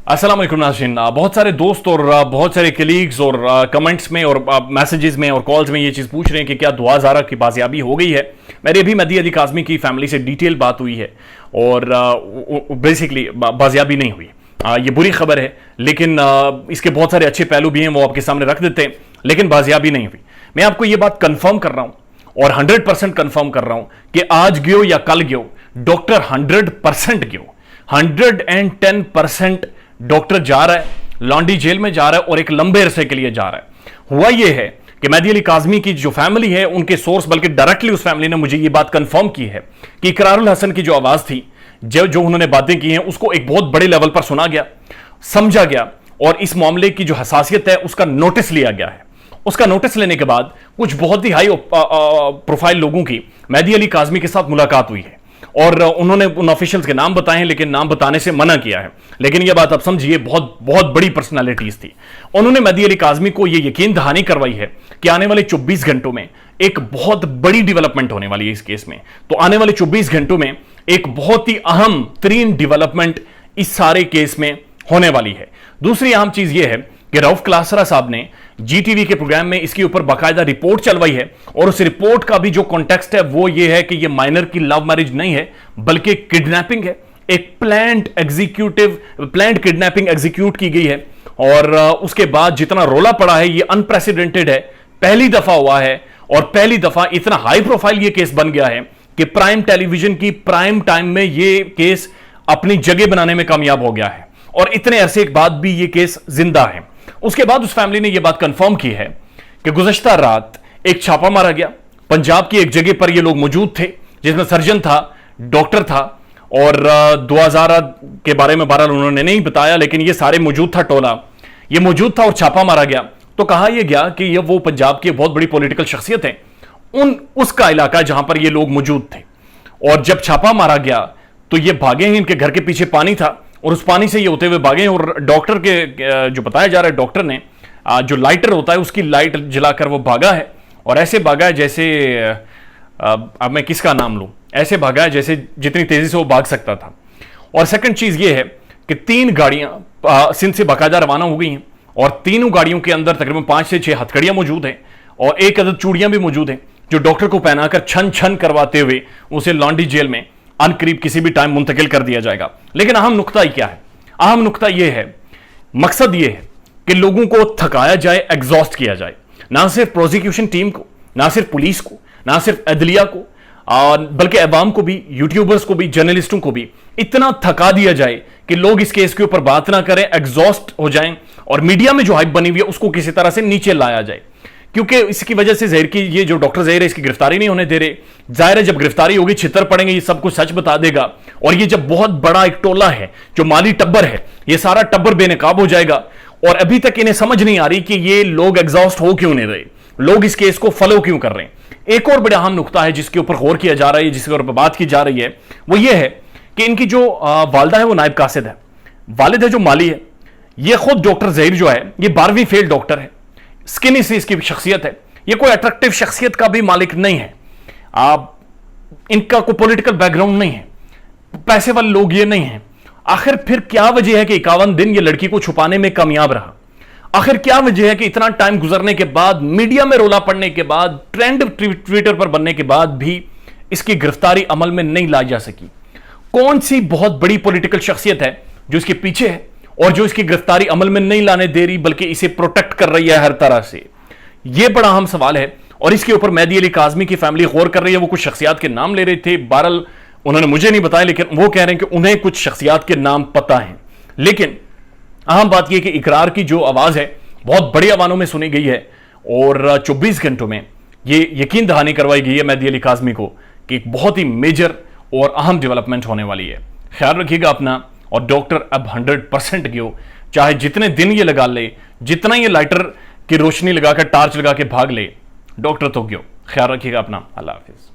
अस्सलाम वालेकुम नाज़रीन। बहुत सारे दोस्त और बहुत सारे कलीग्स और कमेंट्स में और मैसेजेस में और कॉल्स में ये चीज़ पूछ रहे हैं कि क्या दुआ ज़ारा की बाजियाबी हो गई है। मेरी अभी मेहदी अली काज़मी की फैमिली से डिटेल बात हुई है और बेसिकली बाजियाबी नहीं हुई। ये बुरी खबर है, लेकिन इसके बहुत सारे अच्छे पहलू भी हैं, वो आपके सामने रख देते हैं, लेकिन बाजियाबी नहीं हुई। मैं आपको ये बात कंफर्म कर रहा हूं और 100% कंफर्म कर रहा हूं कि आज गियो या कल गियो, डॉक्टर 100% गियो, 110% डॉक्टर जा रहा है, लॉन्डी जेल में जा रहा है और एक लंबे अरसे के लिए जा रहा है। हुआ यह है कि मेहदी अली काज़मी की जो फैमिली है, उनके सोर्स बल्कि डायरेक्टली उस फैमिली ने मुझे यह बात कंफर्म की है कि इकरारुल हसन की जो आवाज थी, जो उन्होंने बातें की हैं, उसको एक बहुत बड़े लेवल पर सुना गया, समझा गया और इस मामले की जो हसासियत है उसका नोटिस लिया गया है। उसका नोटिस लेने के बाद कुछ बहुत ही हाई प्रोफाइल लोगों की मेहदी अली काज़मी के साथ मुलाकात हुई है और उन्होंने उन ऑफिशियल्स के नाम बताए हैं, लेकिन नाम बताने से मना किया है। लेकिन यह बात आप समझिए, बहुत बहुत बड़ी पर्सनालिटीज थी। उन्होंने मेहदी अली काज़मी को यह यकीन दहानी करवाई है कि आने वाले 24 घंटों में एक बहुत बड़ी डेवलपमेंट होने वाली है इस केस में। तो आने वाले 24 घंटों में एक बहुत ही अहम तरीन डेवलपमेंट इस सारे केस में होने वाली है। दूसरी अहम चीज यह है कि रऊफ क्लासरा साहब ने जीटीवी के प्रोग्राम में इसके ऊपर बाकायदा रिपोर्ट चलवाई है और उस रिपोर्ट का भी जो कॉन्टेक्स्ट है वो ये है कि ये माइनर की लव मैरिज नहीं है, बल्कि किडनैपिंग है। एक प्लान्ड किडनैपिंग एग्जीक्यूट की गई है और उसके बाद जितना रोला पड़ा है ये अनप्रेसिडेंटेड है, पहली दफा हुआ है और पहली दफा इतना हाई प्रोफाइल ये केस बन गया है कि प्राइम टेलीविजन की प्राइम टाइम में ये केस अपनी जगह बनाने में कामयाब हो गया है और इतने अरसे के बाद भी ये केस जिंदा है। उसके बाद उस फैमिली ने यह बात कंफर्म की है कि गुज़श्ता रात एक छापा मारा गया पंजाब की एक जगह पर। ये लोग मौजूद थे जिसमें सर्जन था, डॉक्टर था और 2000 के बारे में बहरहाल उन्होंने नहीं बताया, लेकिन ये सारे मौजूद था, टोला ये मौजूद था और छापा मारा गया। तो कहा यह गया कि ये वो पंजाब की बहुत बड़ी पॉलिटिकल शख्सियत है, उसका इलाका जहां पर ये लोग मौजूद थे। और जब छापा मारा गया तो ये भागे हैं, इनके घर के पीछे पानी था और उस पानी से ये होते हुए भागे और डॉक्टर के जो बताया जा रहा है, डॉक्टर ने जो लाइटर होता है उसकी लाइट जलाकर वो भागा है और ऐसे भागा है जैसे अब मैं किसका नाम लूं, ऐसे भागा है जैसे जितनी तेजी से वो भाग सकता था। और सेकंड चीज ये है कि 3 गाड़ियां सिंध से बाकायदा रवाना हो गई हैं और तीनों गाड़ियों के अंदर तकरीबन 5 से 6 हथकड़ियां मौजूद हैं और एक अदद चूड़ियां भी मौजूद हैं जो डॉक्टर को पहनाकर छन छन करवाते हुए उसे लॉन्डी जेल में अनकरीब किसी भी टाइम मुंतकिल कर दिया जाएगा। लेकिन अहम नुकता क्या है? अहम नुकता यह है, मकसद यह है कि लोगों को थकाया जाए, एग्जॉस्ट किया जाए, ना सिर्फ प्रोसिक्यूशन टीम को, ना सिर्फ पुलिस को, ना सिर्फ अदलिया को, बल्कि अवाम को भी, यूट्यूबर्स को भी, जर्नलिस्टों को भी इतना थका दिया जाए कि लोग इस केस के ऊपर बात ना करें, एग्जॉस्ट हो जाएं और मीडिया में जो हाइप बनी हुई है उसको किसी तरह से नीचे लाया जाए। क्योंकि इसकी वजह से जहर की ये जो डॉक्टर जहर है इसकी गिरफ्तारी नहीं होने दे रहे। जाहिर है जब गिरफ्तारी होगी छितर पड़ेंगे, ये सब कुछ सच बता देगा और ये जब बहुत बड़ा एक टोला है जो माली टब्बर है, ये सारा टब्बर बेनकाब हो जाएगा और अभी तक इन्हें समझ नहीं आ रही कि ये लोग एग्जॉस्ट हो क्यों नहीं रहे, लोग इस केस को फॉलो क्यों कर रहे हैं। एक और बड़ा अहम नुकता है जिसके ऊपर गौर किया जा रहा है, जिसके ऊपर बात की जा रही है, वो ये है कि इनकी जो वालदा है वो नायब कासिद है, वालिद है जो माली है। ये खुद डॉक्टर जहीर जो है ये 12वीं फेल डॉक्टर है, स्किनी सी इसकी शख्सियत है, ये कोई अट्रैक्टिव शख्सियत का भी मालिक नहीं है, इनका कोई पॉलिटिकल बैकग्राउंड नहीं है, पैसे वाले लोग ये नहीं है। आखिर फिर क्या वजह है कि 51 दिन ये लड़की को छुपाने में कामयाब रहा? आखिर क्या वजह है कि इतना टाइम गुजरने के बाद, मीडिया में रोला पड़ने के बाद, ट्रेंड ट्विटर पर बनने के बाद भी इसकी गिरफ्तारी अमल में नहीं लाई जा सकी? कौन सी बहुत बड़ी पॉलिटिकल शख्सियत है जो इसके पीछे है और जो इसकी गिरफ्तारी अमल में नहीं लाने दे रही बल्कि इसे प्रोटेक्ट कर रही है हर तरह से? यह बड़ा अहम सवाल है और इसके ऊपर मेहदी अली काज़मी की फैमिली गौर कर रही है। वो कुछ शख्सियात के नाम ले रहे थे, बहरहाल उन्होंने मुझे नहीं बताया, लेकिन वो कह रहे हैं कि उन्हें कुछ शख्सियात के नाम पता हैं। लेकिन अहम बात यह कि इकरार की जो आवाज है बहुत बड़े अवानों में सुनी गई है और 24 घंटों में यह यकीन दहानी करवाई गई है मेहदी अली काज़मी को कि एक बहुत ही मेजर और अहम डेवलपमेंट होने वाली है। ख्याल रखिएगा अपना और डॉक्टर अब 100% गियो, चाहे जितने दिन ये लगा ले, जितना ये लाइटर की रोशनी लगाकर, टार्च लगा के भाग ले, डॉक्टर तो गियो। ख्याल रखिएगा अपना। अल्लाह हाफिज।